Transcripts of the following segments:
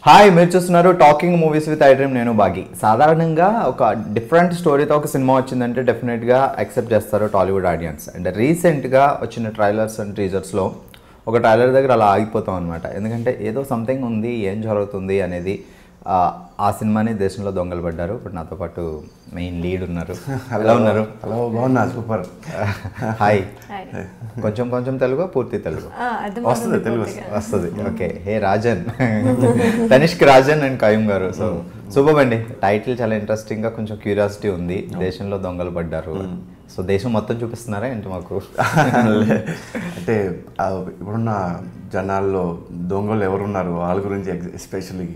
Hi, మీరు చూస్తున్నారు talking movies with iDream. నేను బాగి. సాధారణంగా ఒక డిఫరెంట్ స్టోరీతో ఒక సినిమా వచ్చిందంటే డెఫినెట్గా యాక్సెప్ట్ చేస్తారు టాలీవుడ్ ఆడియన్స్. అండ్ రీసెంట్గా వచ్చిన ట్రైలర్స్ అండ్ టీజర్స్లో ఒక ట్రైలర్ దగ్గర అలా ఆగిపోతాం అనమాట. ఎందుకంటే ఏదో సంథింగ్ ఉంది, ఏం జరుగుతుంది అనేది. ఆ సినిమాని దేశంలో దొంగలు పడ్డారు. ఇప్పుడు నాతో పాటు మెయిన్ లీడ్ ఉన్నారు. ఎలా ఉన్నారు? హలో, బాగున్నా, సూపర్. హాయ్. కొంచెం కొంచెం తెలుగు, పూర్తి తెలుగు వస్తుంది, తెలుగు వస్తుంది. Okay. Hey Rajan, Tanishq Rajan and Qayyum గారు. సో సూపర్ అండి. టైటిల్ చాలా ఇంట్రెస్టింగ్గా, కొంచెం క్యూరియాసిటీ ఉంది. దేశంలో దొంగలు పడ్డారు. సో దేశం మొత్తం చూపిస్తున్నారా ఏంటి మాకు? అంటే ఇప్పుడున్న జనాల్లో దొంగలు ఎవరున్నారు వాళ్ళ గురించి ఎస్పెషల్లీ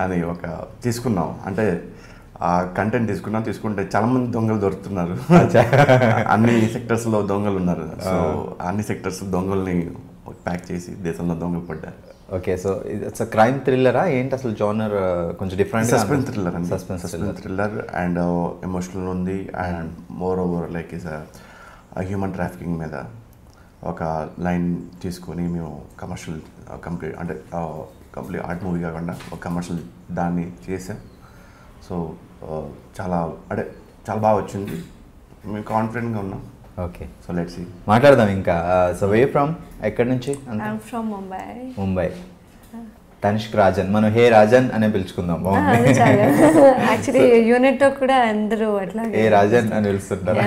అని ఒక తీసుకున్నాం. అంటే ఆ కంటెంట్ తీసుకుంటే చాలా మంది దొంగలు దొరుకుతున్నారు. అన్ని సెక్టర్స్లో దొంగలు ఉన్నారు. సో అన్ని సెక్టర్స్ దొంగల్ని ప్యాక్ చేసి దేశంలో దొంగలు పడ్డారు. ఓకే. సో ఇట్స్ క్రైమ్ థ్రిల్లరా ఏంటి అసలు? జోనర్ కొంచెం డిఫరెంట్. సస్పెన్స్ థ్రిల్లర్ అండి. సస్పెన్స్ థ్రిల్లర్ అండ్ ఎమోషనల్ ఉంది. And more over like is human trafficking మీద ఒక లైన్ తీసుకొని మేము కమర్షియల్ కంప్లీట్ ఆర్ట్ మూవీ కాకుండా ఒక కమర్షియల్ దాన్ని చేసాం. సో చాలా బాగా వచ్చింది. మేము కాన్ఫిడెంట్గా ఉన్నాం. ఓకే. So let's see. మాట్లాడదాం ఇంకా. సో వే ఫ్రమ్ ఎక్కడి నుంచి? ఫ్రమ్ ముంబై. తనిష్క్ రాజన్, మనం హే రాజన్ అనే పిలుచుకుందాం. యాక్చువల్లీ యూనిట్ లో కూడా అందరూ అట్లా హే రాజన్ అని పిలుస్తుంటారు.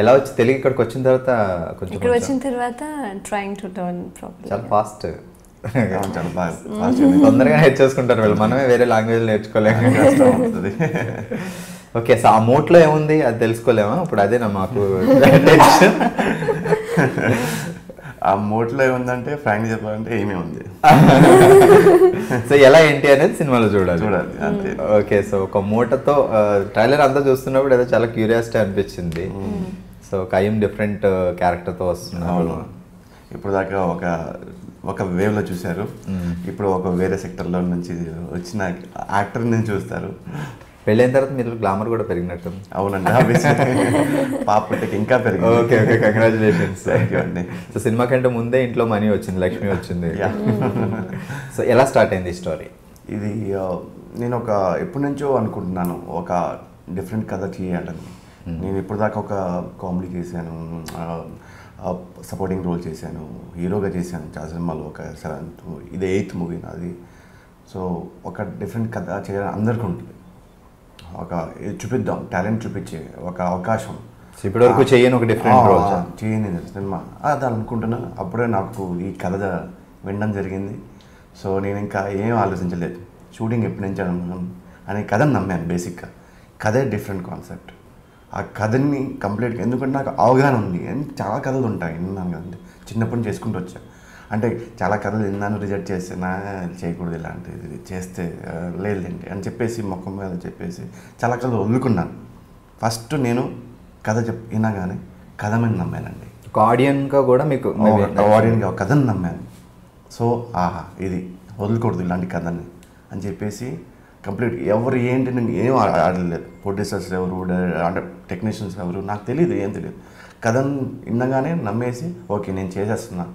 ఎలా వచ్చి తెలుగు ఇక్కడికి వచ్చిన తర్వాత? కొంచెం ఇక్కడ వచ్చిన తర్వాత ట్రైయింగ్ టు టర్న్ ప్రాపర్లీ. చాలా ఫాస్ట్, చాలా బాగా తొందరగా నేర్చేసుకుంటారు వీళ్ళు. మనమే వేరే లాంగ్వేజ్ నేర్చుకోలేము. ఓకే. సో ఆ మోట్లో ఏముంది అది తెలుసుకోలేమా ఇప్పుడు? అదేనా మాకు టెన్షన్. ఆ మోట్లో ఏముందంటే ఫ్రాంక్లీ చెప్పాలంటే ఏమీ ఉంది. సో ఎలా ఏంటి అనేది సినిమాలో చూడాలి అంతే. ఓకే. సో ఒక మూటతో ట్రైలర్ అంతా చూస్తున్నప్పుడు ఏదో చాలా క్యూరియాసిటీ అనిపించింది. సో కయూమ్ డిఫరెంట్ క్యారెక్టర్తో వస్తున్నాడు. ఇప్పుడు దాకా ఒక వేవ్లో చూశారు. ఇప్పుడు ఒక వేరే సెక్టర్లో నుంచి వచ్చిన యాక్టర్ నుంచి చూస్తారు. పెళ్ళైన తర్వాత మీరు గ్లామర్ కూడా పెరిగినట్టు. అవునండి, పాపకి ఇంకా పెరిగింది. Okay okay, congratulations. Thank you అండి. సో సినిమా కంటే ముందే ఇంట్లో మనీ వచ్చింది, లక్ష్మి వచ్చింది. సో ఎలా స్టార్ట్ అయింది ఈ స్టోరీ? ఇది నేను ఎప్పటి నుంచో అనుకుంటున్నాను ఒక డిఫరెంట్ కథ చేయాలని. నేను ఇప్పుడు దాకా ఒక కామెడీ చేశాను, సపోర్టింగ్ రోల్ చేశాను, హీరోగా చేశాను చాలా సినిమాలు. ఒక 7th, ఇది 8th మూవీ నాది. సో ఒక డిఫరెంట్ కథ చేయాలని అందరికీ ఉంటుంది. చూపిద్దాం, టాలెంట్ చూపించే ఒక అవకాశం. ఇప్పటివరకు చేయని ఒక డిఫరెంట్ రోల్ చేయని సినిమా అది అనుకుంటున్నాను. అప్పుడే నాకు ఈ కథ వినడం జరిగింది. సో నేను ఇంకా ఏం ఆలోచించలేదు, షూటింగ్ ఎప్పటి నుంచి అనే కథను నమ్మాను. బేసిక్గా కథే డిఫరెంట్ కాన్సెప్ట్. ఆ కథని కంప్లీట్గా, ఎందుకంటే నాకు అవగాహన ఉంది. చాలా కథలు ఉంటాయి, విన్నాను కదండి, చిన్నప్పటి నుంచి చేసుకుంటూ వచ్చా. అంటే చాలా కథలు విన్నాను, రిజెక్ట్ చేసినా చేయకూడదు ఇలాంటిది చేస్తే లేదండి అని చెప్పేసి మొక్కం మీద చెప్పేసి చాలా కథలు వదులుకున్నాను. ఫస్ట్ నేను కథ వినగానే కథ మీద నమ్మానండి. ఒక ఆడియన్గా కూడా మీకు ఆడియన్గా కథను నమ్మాను. సో ఆహా, ఇది వదులుకూడదు ఇలాంటి కథని అని చెప్పేసి కంప్లీట్ ఎవరు ఏంటి నేను ఏం ఆడలేదు. ప్రొడ్యూసర్స్ ఎవరు, అంటే టెక్నీషియన్స్ ఎవరు నాకు తెలియదు, ఏం తెలియదు. కథను విన్నగానే నమ్మేసి ఓకే నేను చేసేస్తున్నా,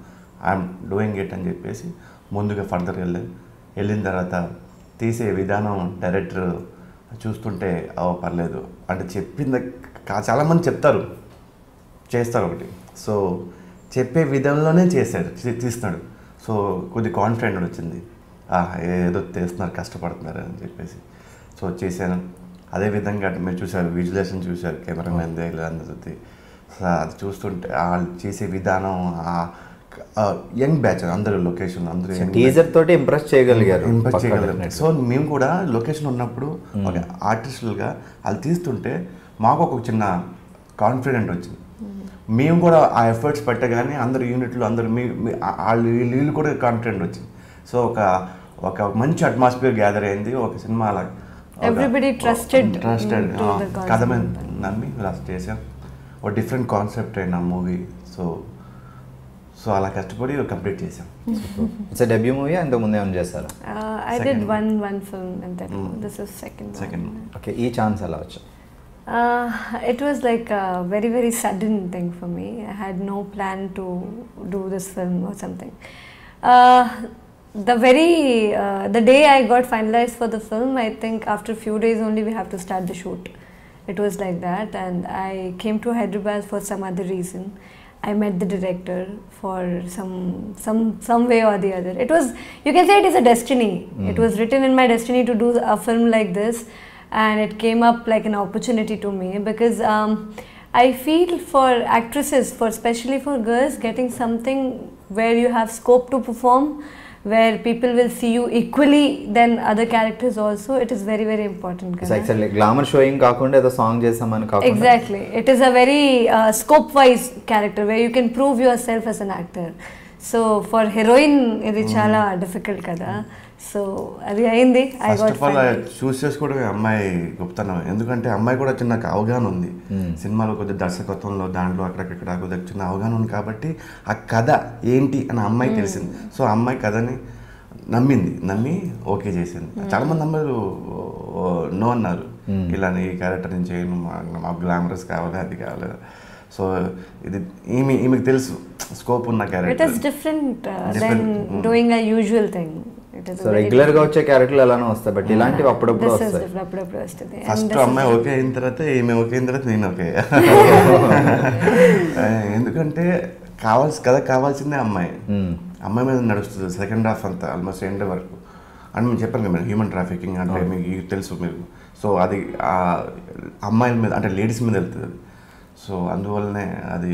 ఐఎమ్ డూయింగ్ ఇట్ అని చెప్పేసి ముందుగా ఫర్దర్ వెళ్ళిన తర్వాత తీసే విధానం డైరెక్టర్ చూస్తుంటే పర్లేదు అంటే చెప్పింది. చాలామంది చెప్తారు, చేస్తారు ఒకటి. సో చెప్పే విధంలోనే తీస్తున్నాడు. సో కొద్ది కాన్ఫిడెంట్ వచ్చింది, ఏదో చేస్తున్నారు, కష్టపడుతున్నారు అని చెప్పేసి. సో చేశాను. అదేవిధంగా మీరు చూశారు, విజువలైజేషన్ చూశారు, కెమెరామెన్ దగ్గర అందరిది. సో అది చూస్తుంటే వాళ్ళు చేసే విధానం, యంగ్ బ్యాచ్ అందరూ, లొకేషన్ అందరూ టీజర్ తోటి ఇంప్రెస్ చేయగలిగారు. సో మేము కూడా లొకేషన్ ఉన్నప్పుడు ఒక ఆర్టిస్టులుగా వాళ్ళు తీస్తుంటే మాకు ఒక చిన్న కాన్ఫిడెంట్ వచ్చింది. మేము కూడా ఆ ఎఫర్ట్స్ పెట్టగానే అందరు యూనిట్లు అందరూ వీళ్ళు కూడా కాన్ఫిడెంట్ వచ్చింది. సో ఒక మంచి అట్మాస్ఫియర్ గ్యాదర్ అయింది. ఒక సినిమా అలా ట్రస్టెడ్ కథ మీద నమ్మి లాస్ట్ చేసాం. ఒక డిఫరెంట్ కాన్సెప్ట్ అయిన మూవీ. సో అలా కష్టపడి కంప్లీట్ చేసాం. ఇట్స్ డెబ్యూ మూవీ, అంతకుముందు ఏమైనా చేస్తారా? I did one film and then this is second one. Okay, ఈ ఛాన్స్ ఎలా వచ్చా? It was like a very very sudden thing for me. I had no plan to do this film or something. the day I got finalized for the film, I think after a few days only we have to start the shoot. It was like that, and I came to Hyderabad for some other reason. I met the director for some way or the other. It was, you can say it is a destiny. It was written in my destiny to do a film like this, and it came up like an opportunity to me because I feel for actresses, especially for girls, getting something where you have scope to perform, where people will see you equally than other characters also, it is very, very important. It's actually glamour showing kaakunda edo song chesamani kaakunda. Exactly. It is a very scope-wise character where you can prove yourself as an actor. So for heroine, ఇది చాలా difficult కదా. So అది అయింది. First of all చూస్ చేసుకోవడమే అమ్మాయి గొప్పతనం. ఎందుకంటే అమ్మాయి కూడా చిన్న అవగాహన ఉంది సినిమాలో, కొద్దిగా దర్శకత్వంలో దాంట్లో అక్కడక్కడ కొద్దిగా చిన్న అవగాహన ఉంది కాబట్టి ఆ కథ ఏంటి అని అమ్మాయి తెలిసింది. సో అమ్మాయి కథని నమ్మి ఓకే చేసింది. చాలామంది అమ్మాయిలు నో అన్నారు, ఇలా ఈ క్యారెక్టర్ నేను చేయను, మాకు గ్లామరస్ కావాలి, అది కావాలి. సో ఇది ఈమెకు తెలుసు స్కోప్ ఉన్న character. It is different than doing a usual thing. So regular గా వచ్చే క్యారెక్టర్లు ఎలానో వస్తాయి, బట్ ఇలాంటివి అప్పుడప్పుడు వస్తాయి. ఫస్ట్ అమ్మాయి ఓకే అయిన తర్వాత ఈమె ఓకే అయిన తర్వాత నేను ఓకే. ఎందుకంటే కథ కావాల్సిందే అమ్మాయి మీద నడుస్తుంది సెకండ్ హాఫ్ అంతా ఆల్మోస్ట్ ఎండ్ వరకు. అండ్ మేము చెప్పాను కదా హ్యూమన్ ట్రాఫికింగ్ అంటే మీకు తెలుసు మీకు. సో అది అమ్మాయిల మీద అంటే లేడీస్ మీద వెళ్తుంది. సో అందువల్లనే అది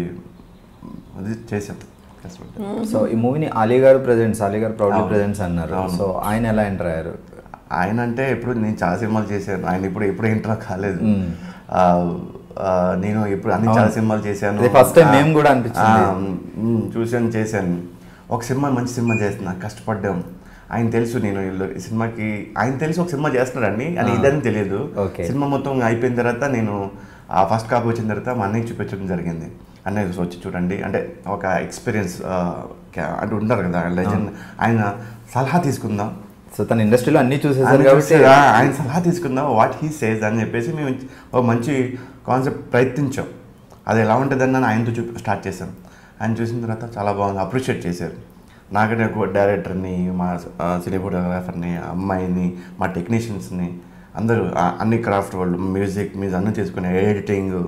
చేసాం. సో ఈ మూవీని అలీ గారు ప్రౌడ్లీ ప్రెజెంట్స్ అన్నారు. సో ఆయన ఎలా ఎంటర్ అయ్యారు? ఆయన అంటే ఇప్పుడు నేను చాలా సినిమాలు చేశాను, ఆయన ఇప్పుడు ఎంటర్ కాలేదు. నేను ఇప్పుడు అన్ని చాలా సినిమాలు చేశాను. ఫస్ట్ టైం మేము కూడా అనిపించింది, చూశాను, చేశాను. ఒక సినిమా మంచి సినిమా చేస్తున్నా, కష్టపడ్డాం. ఆయన తెలుసు నేను ఈ సినిమాకి, ఆయన తెలుసు ఒక సినిమా చేస్తున్నాడండి అని ఇదని తెలియదు. సినిమా మొత్తం అయిపోయిన తర్వాత నేను ఆ ఫస్ట్ కాపీ వచ్చిన తర్వాత మా అన్నయ్యకి చూపించడం జరిగింది. అన్నయ్య వచ్చి చూడండి అంటే ఒక ఎక్స్పీరియన్స్ అంటే ఉంటారు కదా లెజెండ్, ఆయన సలహా తీసుకుందాం. సో తన ఇండస్ట్రీలో అన్నీ చూసేసారు కాబట్టి ఆయన సలహా తీసుకుందాం, వాట్ హీ సేజ్ అని చెప్పేసి మేము ఒక మంచి కాన్సెప్ట్ ప్రయత్నించాం. అది ఎలా ఉంటుందని ఆయనతో స్టార్ట్ చేశాం. ఆయన చూసిన తర్వాత చాలా బాగుంది, అప్రిషియేట్ చేశారు. నాకంటే డైరెక్టర్ని, మా సినీ ఫోటోగ్రాఫర్ని, అమ్మాయిని, మా టెక్నీషియన్స్ని, అందరూ అన్ని క్రాఫ్ట్ వాళ్ళు, మ్యూజిక్ అన్నీ చేసుకునే, ఎడిటింగ్,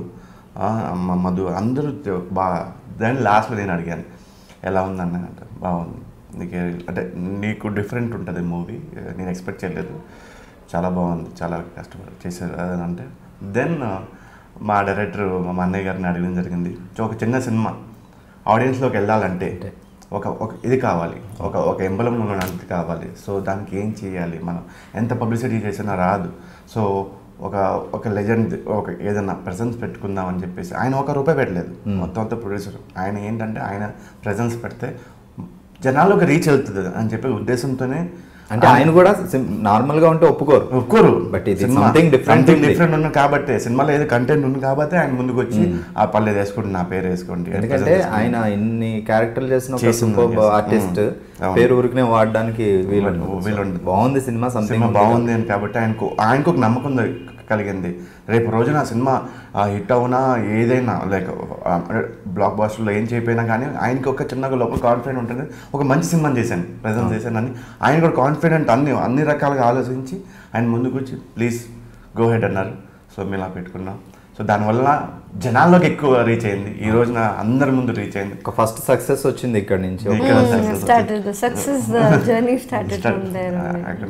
మధు అందరూ బాగా. దాని లాస్ట్లో నేను అడిగాను ఎలా ఉందన్న అంటే బాగుంది, అంటే నీకు డిఫరెంట్ ఉంటుంది మూవీ, నేను ఎక్స్పెక్ట్ చేయలేదు, చాలా బాగుంది, చాలా కష్టపడి చేశారు అని అంటే. దెన్ మా డైరెక్టర్ మా అన్నయ్య గారిని అడగడం జరిగింది. ఒక చిన్న సినిమా ఆడియన్స్లోకి వెళ్ళాలంటే ఒక ఇది కావాలి, ఒక ఎంబలం ఉండడానికి కావాలి. సో దానికి ఏం చేయాలి, మనం ఎంత పబ్లిసిటీ చేసినా రాదు. సో ఒక లెజెండ్ ఏదైనా ప్రెజెన్స్ పెట్టుకుందాం అని చెప్పేసి ఆయన ₹1 పెట్టలేదు, మొత్తం అంతా ప్రొడ్యూసర్. ఆయన ఏంటంటే ఆయన ప్రెజెన్స్ పెడితే జనాల్లోకి రీచ్ అవుతుంది అని చెప్పే ఉద్దేశంతోనే. అంటే ఆయన కూడా నార్మల్గా ఉంటే ఒప్పుకోరు, బట్ ఇది సంథింగ్ డిఫరెంట్ ఉంది కాబట్టి, సినిమాలో ఏదో కంటెంట్ ఉంది కాబట్టి ఆయన ముందుకు వచ్చి ఆ పల్లె వేసుకోండి, నా పేరు వేసుకోండి. ఎందుకంటే ఆయన ఇన్ని క్యారెక్టర్లు చేసిన ఒక సూపర్ ఆర్టిస్ట్ పేరు ఊరికనే వాడడానికి వీలుంది. బాగుంది సినిమా, సినిమా బాగుంది అని కాబట్టి ఆయనకు ఒక నమ్మకం కలిగింది. రేపు రోజున సినిమా హిట్ అవునా ఏదైనా లైక్ బ్లాక్ బాస్టర్లో ఏం చేయకపోయినా కానీ ఆయనకి ఒక చిన్నగా లోపల కాన్ఫిడెంట్ ఉంటుంది, ఒక మంచి సినిమా చేశాను, ప్రజెంట్ చేశాను అని. ఆయన కూడా కాన్ఫిడెంట్ అన్ని రకాలుగా ఆలోచించి ఆయన ముందుకు వచ్చి ప్లీజ్ గో హెడ్ అన్నారు. సో మేము ఇలా పెట్టుకున్నాం. సో దానివల్ల జనాల్లోకి ఎక్కువ రీచ్ అయింది, ఈ రోజున అందరి ముందు రీచ్ అయింది. ఒక ఫస్ట్ సక్సెస్ వచ్చింది ఇక్కడ నుంచి, అక్కడ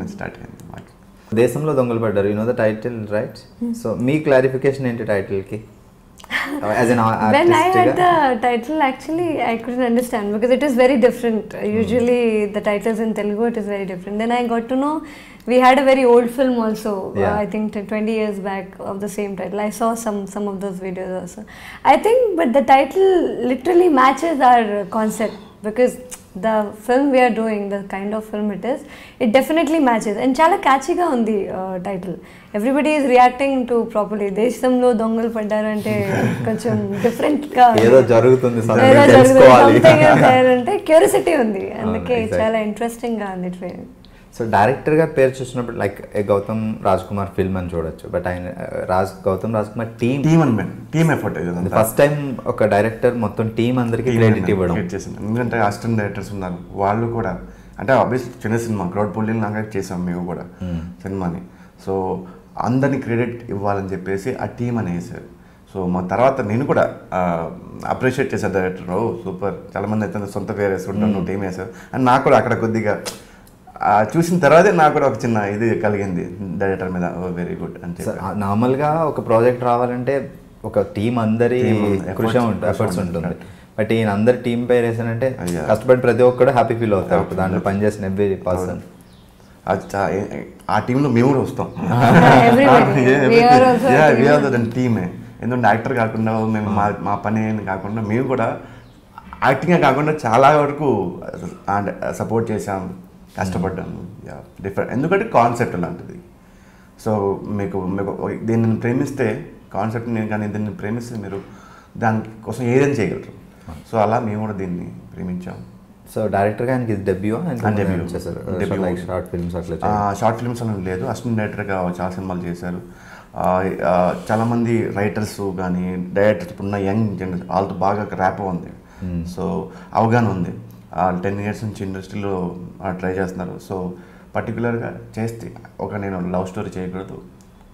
నుంచి స్టార్ట్ అయింది. దేశంలో దొంగలు పడ్డారు, you know the title right? So me clarification ఏంటి టైటిల్ కి? When I heard the title, actually I couldn't understand because it is very different. Usually the titles in Telugu it is very different. Then I got to know we had a very old film also, I think 20 years back of the same title. I saw some of those videos also. I think but the title literally matches our concept because the film we are doing, the kind of film it definitely matches and chala catchy ga undi title. Everybody is reacting to properly. Deshamlo dongalu paddaru ante koncham different ga edo jarugutundi something ante curiosity undi andike chala interesting ga undi film. So director గా పేరు చూసినప్పుడు like Gautham Raj Kumar film అని చూడొచ్చు, but ఆయన Gautham Raj Kumar team effort. First time ఒక director మొత్తం team అందరికి credit ఇవ్వడం. ఎందుకంటే అసిస్టెంట్ డైరెక్టర్స్ ఉన్నారు, వాళ్ళు కూడా అంటే ఆబ్వియస్ చిన్న సినిమా క్రౌడ్ పుల్లింగ్ లాగా చేసాం మేము కూడా సినిమాని. సో అందరినీ క్రెడిట్ ఇవ్వాలని చెప్పేసి ఆ టీం అని వేసారు. సో మా తర్వాత నేను కూడా అప్రిషియేట్ చేశాను డైరెక్టర్, సూపర్, చాలామంది అయితే సొంత పేరు వేసుకుంటాను, నువ్వు టీం వేసావు అని. నాకు కూడా అక్కడ కొద్దిగా చూసిన తర్వాతే నాకు కూడా ఒక చిన్న ఇది కలిగింది డైరెక్టర్ మీద, వెరీ గుడ్ అని చెప్పి. నార్మల్గా ఒక ప్రాజెక్ట్ రావాలంటే ఒక టీం అందరి కృషి ఎఫర్ట్స్ ఉంటుంది. బట్ ఈయన అందరి టీం పేరు వేసానంటే కష్టపడి ప్రతి ఒక్కరు హ్యాపీ ఫీల్ అవుతారు దాంట్లో పనిచేసిన ఎవ్రీ పర్సన్. ఆ టీంలో మేము కూడా వస్తాం, టీమే. ఎందుకంటే యాక్టర్ కాకుండా మేము మా పని కాకుండా మేము కూడా యాక్టింగే కాకుండా చాలా వరకు సపోర్ట్ చేసాం, కష్టపడ్డాము. డిఫరెంట్, ఎందుకంటే కాన్సెప్ట్ లాంటిది. సో మీకు దీన్ని ప్రేమిస్తే కాన్సెప్ట్ నేను కానీ దీన్ని ప్రేమిస్తే మీరు దానికోసం ఏదైనా చేయగలరు. సో అలా మేము కూడా దీన్ని ప్రేమించాము. సో డైరెక్టర్గా ఆయనకి డెబ్యూ షార్ట్ ఫిల్మ్స్ అని లేదు, అసిస్టెంట్ డైరెక్టర్గా చాలా సినిమాలు చేశారు. చాలామంది రైటర్స్ కానీ డైరెక్టర్స్ ఉన్న యంగ్ జనరేషన్ వాళ్ళతో బాగా ర్యాప్ ఉంది. సో అవగాహన ఉంది, 10 years నుంచి ఇండస్ట్రీలో ట్రై చేస్తున్నారు. సో పర్టికులర్గా చేస్తే నేను లవ్ స్టోరీ చేయకూడదు,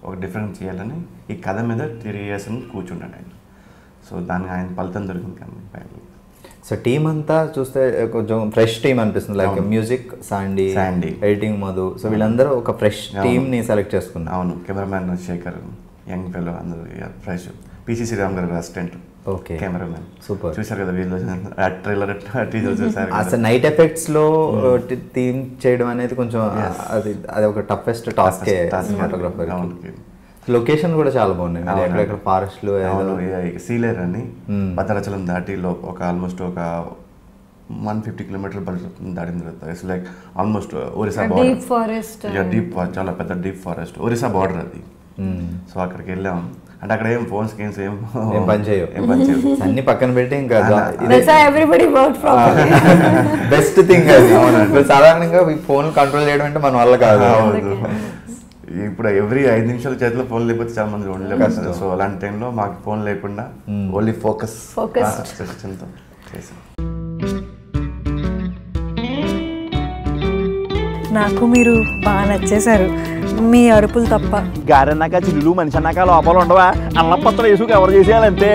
ఒక డిఫరెంట్ చేయాలని ఈ కథ మీద 3 years కూర్చున్నాడు ఆయన. సో దానికి ఆయన ఫలితం దొరికింది కానీ. సో టీమ్ అంతా చూస్తే కొంచెం ఫ్రెష్ టీమ్ అనిపిస్తుంది, like music Sandy, editing Madhu. So వీళ్ళందరూ ఒక ఫ్రెష్ టీమ్ని సెలెక్ట్ చేసుకున్నారు. అవును, కెమెరామ్యాన్ శేఖర్, యంగ్ ఫెలో, అందరూ ఫ్రెష్. పిసి శ్రీరామ్ గారు అసిస్టెంట్, ఓకే, కెమెరామ్యాన్. సూపర్. చూసారు కదా వీళ్ళు ట్రైలర్ టీజర్ చూసారు. అసలు నైట్ ఎఫెక్ట్స్ లో థీమ్ చేయడం అనేది కొంచెం అది ఒక టఫెస్ట్ టాస్క్ సినిమాటోగ్రఫర్. లొకేషన్ కూడా చాలా బాగున్నాయి, ఎక్కడెక్కడ ఫారెస్ట్లు. సీలేర్ అని భద్రాచలం దాటిలో ఒక ఆల్మోస్ట్ ఒక 150 kilometers దాటిన తర్వాత it's like almost Orissa border. Deep, చాలా పెద్ద డీప్ ఫారెస్ట్, ఒరిస్సా బార్డర్ అది. సో అక్కడికి వెళ్ళాం. అంటే అక్కడ ఏం ఫోన్స్ గేమ్స్ ఏం పని చేయవు, అన్ని పక్కన పెట్టి ఇంకా బెస్ట్ థింగ్ అది. సాధారణంగా ఫోన్ కంట్రోల్ చేయడం అంటే మన వల్ల కాదు. ఇప్పుడు ఎవ్రీ 5 నిమిషాల చేతిలో ఫోన్ లేకపోతే చాలా మంది ఉండలేవు. సో అలాంటి టైంలో మాకు ఫోన్ లేకుండా ఓన్లీ ఫోకస్ సెషన్తో చేసాం. నాకు మీరు బాగా నచ్చేశారు, మీ అరుపులు తప్ప. గారన్నాక చిల్లు మనిషి అన్నాక లోపల ఉండవా, అల్లపత్రం వేసుకు ఎవరు చేసేయాలంతే.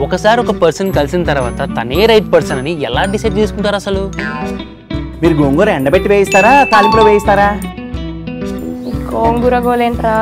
ఒకసారి ఒక పర్సన్ కలిసిన తర్వాత తనే రైట్ పర్సన్ అని ఎలా డిసైడ్ చేసుకుంటారు అసలు? మీరు గోంగూర ఎండబెట్టి వేయిస్తారా, తాలింపులో వేయిస్తారా? గోంగూర గోలేంట్రా.